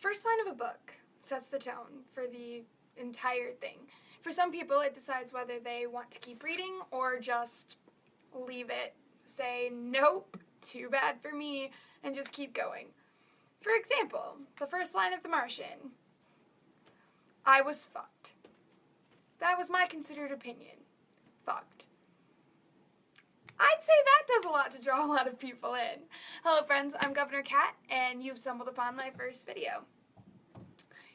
first line of a book sets the tone for the entire thing. For some people, it decides whether they want to keep reading or just leave it, say, nope, too bad for me, and just keep going. For example, the first line of The Martian. I was fucked. That was my considered opinion. Fucked. I'd say that does a lot to draw a lot of people in. Hello friends, I'm Governor Kat, and you've stumbled upon my first video.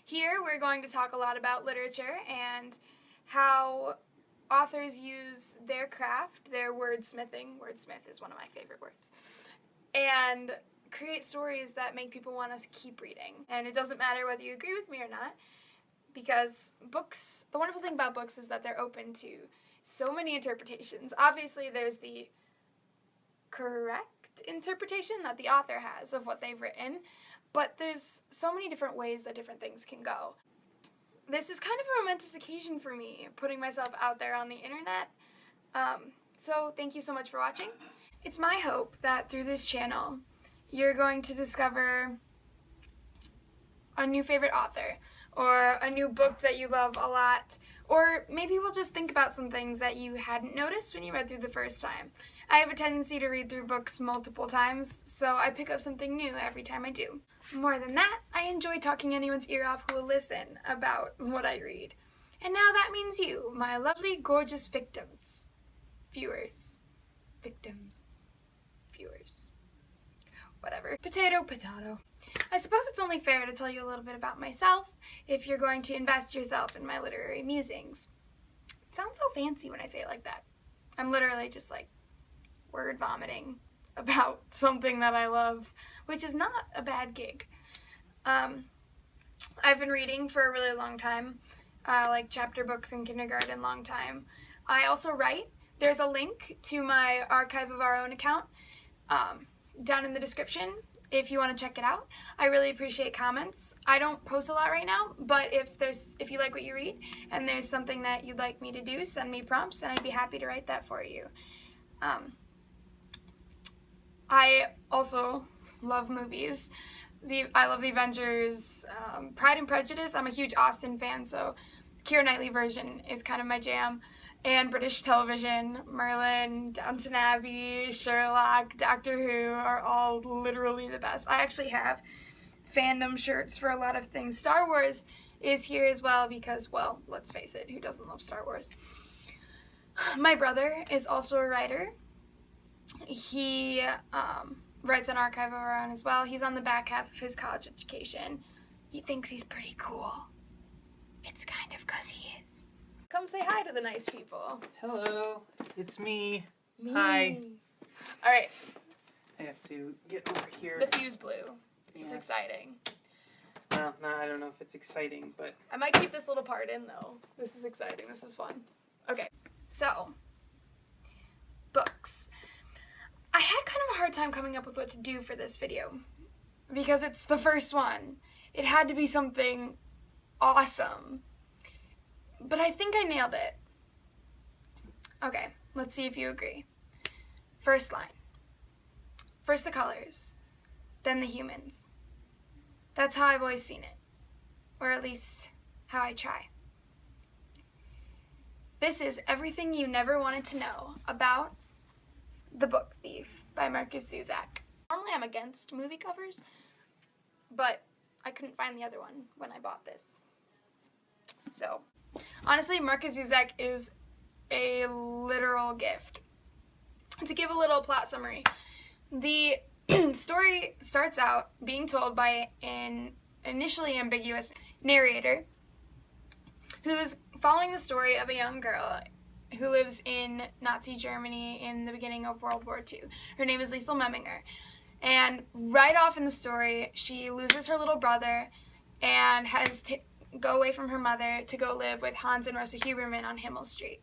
Here we're going to talk a lot about literature and how authors use their craft, their wordsmithing, wordsmith is one of my favorite words, and create stories that make people want to keep reading. And it doesn't matter whether you agree with me or not, because books, the wonderful thing about books is that they're open to so many interpretations. Obviously there's the correct interpretation that the author has of what they've written, but there's so many different ways that different things can go. This is kind of a momentous occasion for me, putting myself out there on the internet. So thank you so much for watching. It's my hope that through this channel, you're going to discover a new favorite author, or a new book that you love a lot, or maybe we'll just think about some things that you hadn't noticed when you read through the first time. I have a tendency to read through books multiple times, so I pick up something new every time I do. More than that, I enjoy talking anyone's ear off who will listen about what I read. And now that means you, my lovely, gorgeous victims. Viewers. Victims. Viewers. Whatever. Potato, potato. I suppose it's only fair to tell you a little bit about myself if you're going to invest yourself in my literary musings. It sounds so fancy when I say it like that. I'm literally just like word vomiting about something that I love, which is not a bad gig. I've been reading for a really long time, like chapter books in kindergarten, long time. I also write. There's a link to my Archive of Our Own account down in the description if you want to check it out. I really appreciate comments. I don't post a lot right now, but if you like what you read and there's something that you'd like me to do, send me prompts and I'd be happy to write that for you. I also love movies. I love The Avengers, Pride and Prejudice. I'm a huge Austen fan, so the Keira Knightley version is kind of my jam. And British television, Merlin, Downton Abbey, Sherlock, Doctor Who are all literally the best. I actually have fandom shirts for a lot of things. Star Wars is here as well because, well, let's face it, who doesn't love Star Wars? My brother is also a writer. He writes an Archive of Our Own as well. He's on the back half of his college education. He thinks he's pretty cool. It's kind of 'cause he is. Come say hi to the nice people. Hello, it's me. Hi. All right. I have to get over here. The fuse blew. It's Yes. exciting. Well, no, I don't know if it's exciting, but... I might keep this little part in, though. This is exciting. This is fun. Okay. So, books. I had kind of a hard time coming up with what to do for this video because it's the first one. It had to be something awesome. But I think I nailed it. Okay, let's see if you agree. First line. First the colors, then the humans. That's how I've always seen it. Or at least, how I try. This is everything you never wanted to know about The Book Thief by Markus Zusak. Normally I'm against movie covers, but I couldn't find the other one when I bought this. So, honestly, Markus Zusak is a literal gift. To give a little plot summary, the story starts out being told by an initially ambiguous narrator who's following the story of a young girl who lives in Nazi Germany in the beginning of World War II. Her name is Liesl Memminger. And right off in the story, she loses her little brother and has to go away from her mother to go live with Hans and Rosa Huberman on Himmel Street.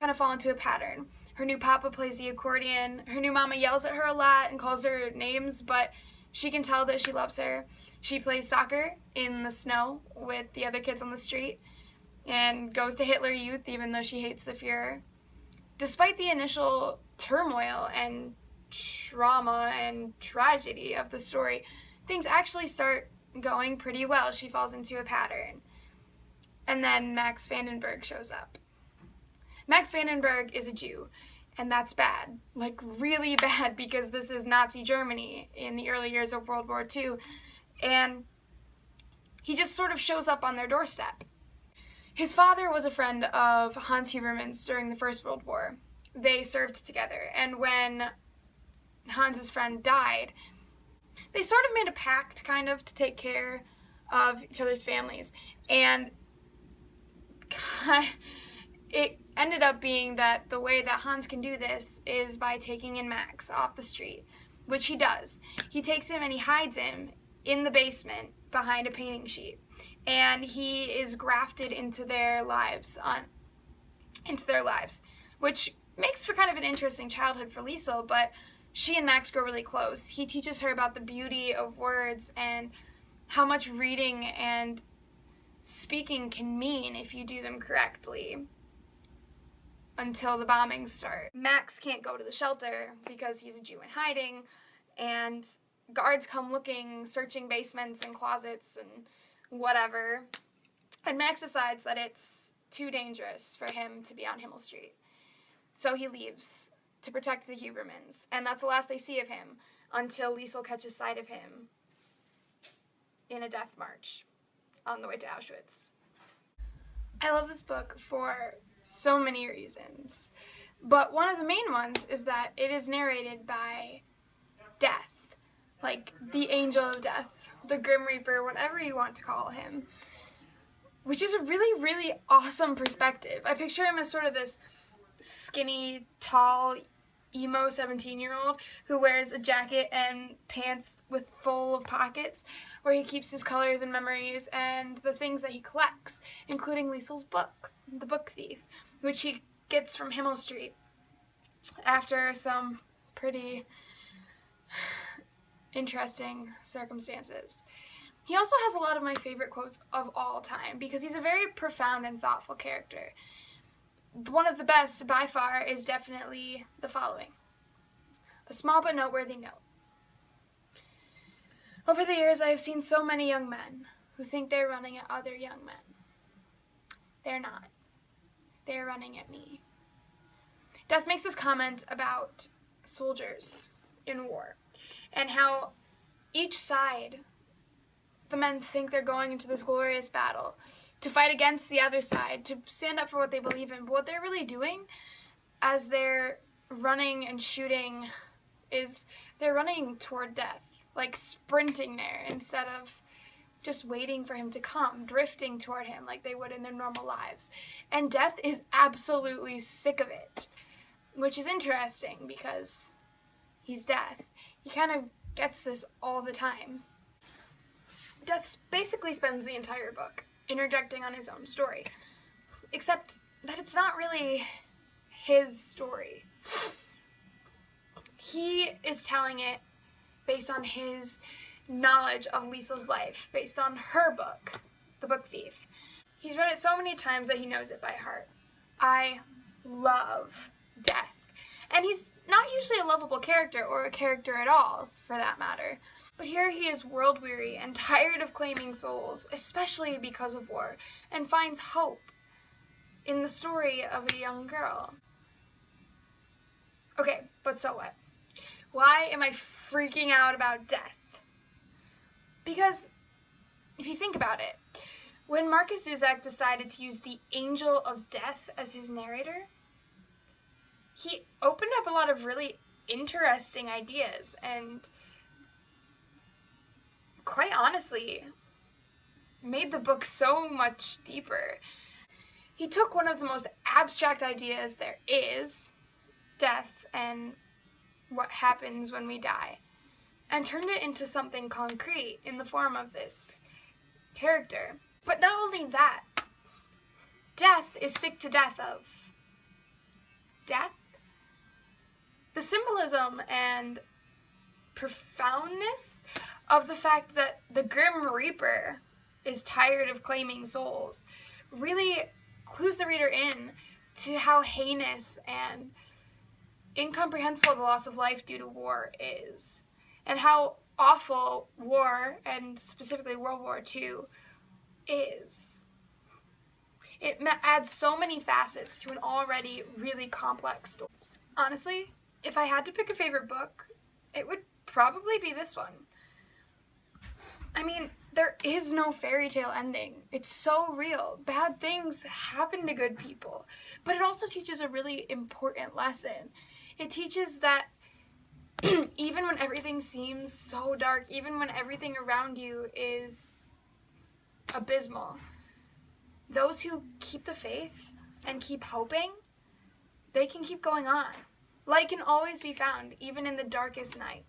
Kind of fall into a pattern. Her new papa plays the accordion. Her new mama yells at her a lot and calls her names, but she can tell that she loves her. She plays soccer in the snow with the other kids on the street and goes to Hitler Youth even though she hates the Fuhrer. Despite the initial turmoil and trauma and tragedy of the story, things actually start going pretty well. She falls into a pattern. And then Max Vandenberg shows up. Max Vandenberg is a Jew, and that's bad. Like, really bad, because this is Nazi Germany in the early years of World War II. And he just sort of shows up on their doorstep. His father was a friend of Hans Huberman's during the First World War. They served together, and when Hans's friend died, they sort of made a pact, kind of, to take care of each other's families. And it ended up being that the way that Hans can do this is by taking in Max off the street, which he does. He takes him and he hides him in the basement behind a painting sheet, and he is grafted into their lives, which makes for kind of an interesting childhood for Liesel, but she and Max grow really close. He teaches her about the beauty of words and how much reading and speaking can mean if you do them correctly, until the bombings start. Max can't go to the shelter because he's a Jew in hiding, and guards come looking, searching basements and closets and whatever, and Max decides that it's too dangerous for him to be on Himmel Street. So he leaves to protect the Hubermans, and that's the last they see of him until Liesel catches sight of him in a death march on the way to Auschwitz. I love this book for so many reasons, but one of the main ones is that it is narrated by Death, like the Angel of Death, the Grim Reaper, whatever you want to call him, which is a really, really awesome perspective. I picture him as sort of this skinny, tall, emo 17-year-old who wears a jacket and pants with full of pockets where he keeps his colors and memories and the things that he collects, including Liesel's book, The Book Thief, which he gets from Himmel Street after some pretty interesting circumstances. He also has a lot of my favorite quotes of all time because he's a very profound and thoughtful character. One of the best, by far, is definitely the following. A small but noteworthy note. Over the years, I have seen so many young men who think they're running at other young men. They're not. They're running at me. Death makes this comment about soldiers in war and how each side, the men think they're going into this glorious battle to fight against the other side, to stand up for what they believe in. But what they're really doing as they're running and shooting is they're running toward death, like sprinting there instead of just waiting for him to come, drifting toward him like they would in their normal lives. And Death is absolutely sick of it, which is interesting because he's Death. He kind of gets this all the time. Death basically spends the entire book interjecting on his own story, except that it's not really his story. He is telling it based on his knowledge of Liesel's life, based on her book, The Book Thief. He's read it so many times that he knows it by heart. I love Death. And he's not usually a lovable character, or a character at all, for that matter. But here he is world-weary and tired of claiming souls, especially because of war, and finds hope in the story of a young girl. Okay, but so what? Why am I freaking out about Death? Because, if you think about it, when Markus Zusak decided to use the Angel of Death as his narrator, he opened up a lot of really interesting ideas and, quite honestly, made the book so much deeper. He took one of the most abstract ideas there is, death and what happens when we die, and turned it into something concrete in the form of this character. But not only that, Death is sick to death of death. The symbolism and profoundness of the fact that the Grim Reaper is tired of claiming souls really clues the reader in to how heinous and incomprehensible the loss of life due to war is, and how awful war, and specifically World War II, is. It adds so many facets to an already really complex story. Honestly, if I had to pick a favorite book, it would probably be this one. I mean, there is no fairy tale ending. It's so real. Bad things happen to good people. But it also teaches a really important lesson. It teaches that even when everything seems so dark, even when everything around you is abysmal, those who keep the faith and keep hoping, they can keep going on. Light can always be found, even in the darkest night.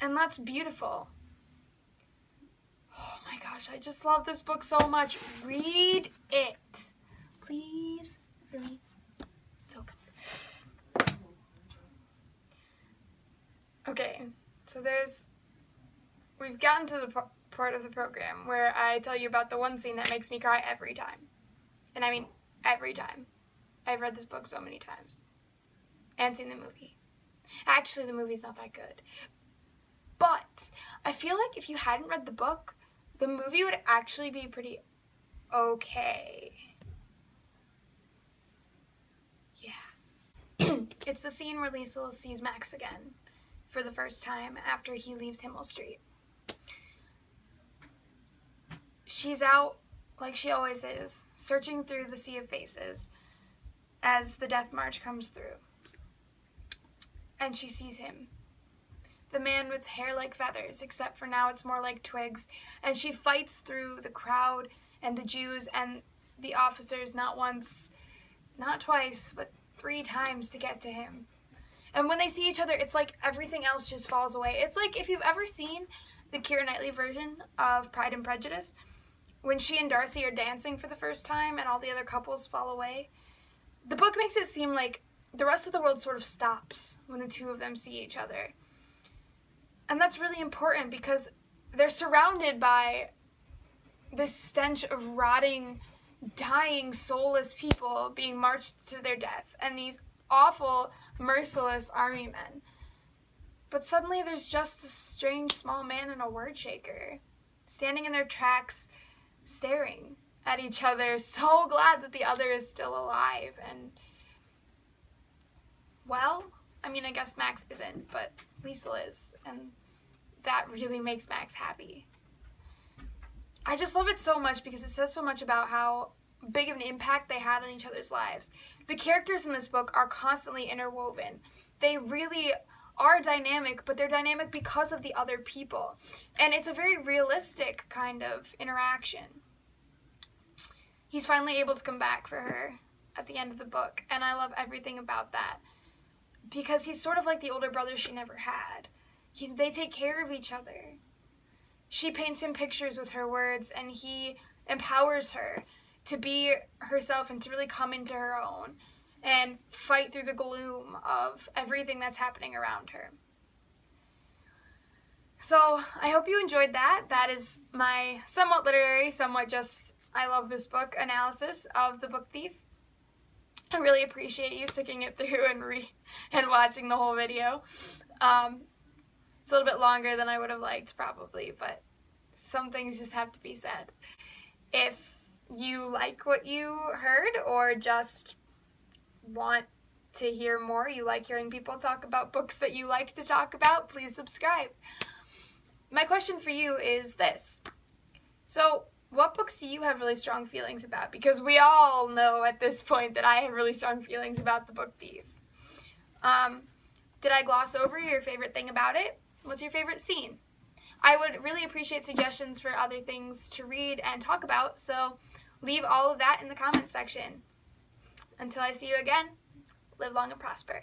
And that's beautiful. Oh my gosh, I just love this book so much. Read it. Please, for me. It's okay. Okay, so we've gotten to the part of the program where I tell you about the one scene that makes me cry every time. And I mean, every time. I've read this book so many times. And seen the movie. Actually, the movie's not that good. But I feel like if you hadn't read the book, the movie would actually be pretty okay. Yeah. It's the scene where Liesl sees Max again for the first time after he leaves Himmel Street. She's out, like she always is, searching through the sea of faces as the death march comes through. And she sees him. The man with hair like feathers, except for now it's more like twigs. And she fights through the crowd and the Jews and the officers not once, not twice, but 3 times to get to him. And when they see each other, it's like everything else just falls away. It's like if you've ever seen the Keira Knightley version of Pride and Prejudice, when she and Darcy are dancing for the first time and all the other couples fall away. The book makes it seem like the rest of the world sort of stops when the two of them see each other. And that's really important because they're surrounded by this stench of rotting, dying, soulless people being marched to their death, and these awful, merciless army men. But suddenly there's just a strange small man and a word shaker, standing in their tracks, staring at each other, so glad that the other is still alive. And, well, I mean, I guess Max isn't, but Liesl is, and that really makes Max happy. I just love it so much because it says so much about how big of an impact they had on each other's lives. The characters in this book are constantly interwoven. They really are dynamic, but they're dynamic because of the other people. And it's a very realistic kind of interaction. He's finally able to come back for her at the end of the book, and I love everything about that. Because he's sort of like the older brother she never had. They take care of each other. She paints him pictures with her words, and he empowers her to be herself and to really come into her own and fight through the gloom of everything that's happening around her. So I hope you enjoyed that. That is my somewhat literary, somewhat just I love this book analysis of The Book Thief. I really appreciate you sticking it through and watching the whole video. It's a little bit longer than I would have liked probably, but some things just have to be said. If you like what you heard or just want to hear more, you like hearing people talk about books that you like to talk about, please subscribe. My question for you is this. So, what books do you have really strong feelings about? Because we all know at this point that I have really strong feelings about The Book Thief. Did I gloss over your favorite thing about it? What's your favorite scene? I would really appreciate suggestions for other things to read and talk about, so leave all of that in the comments section. Until I see you again, live long and prosper.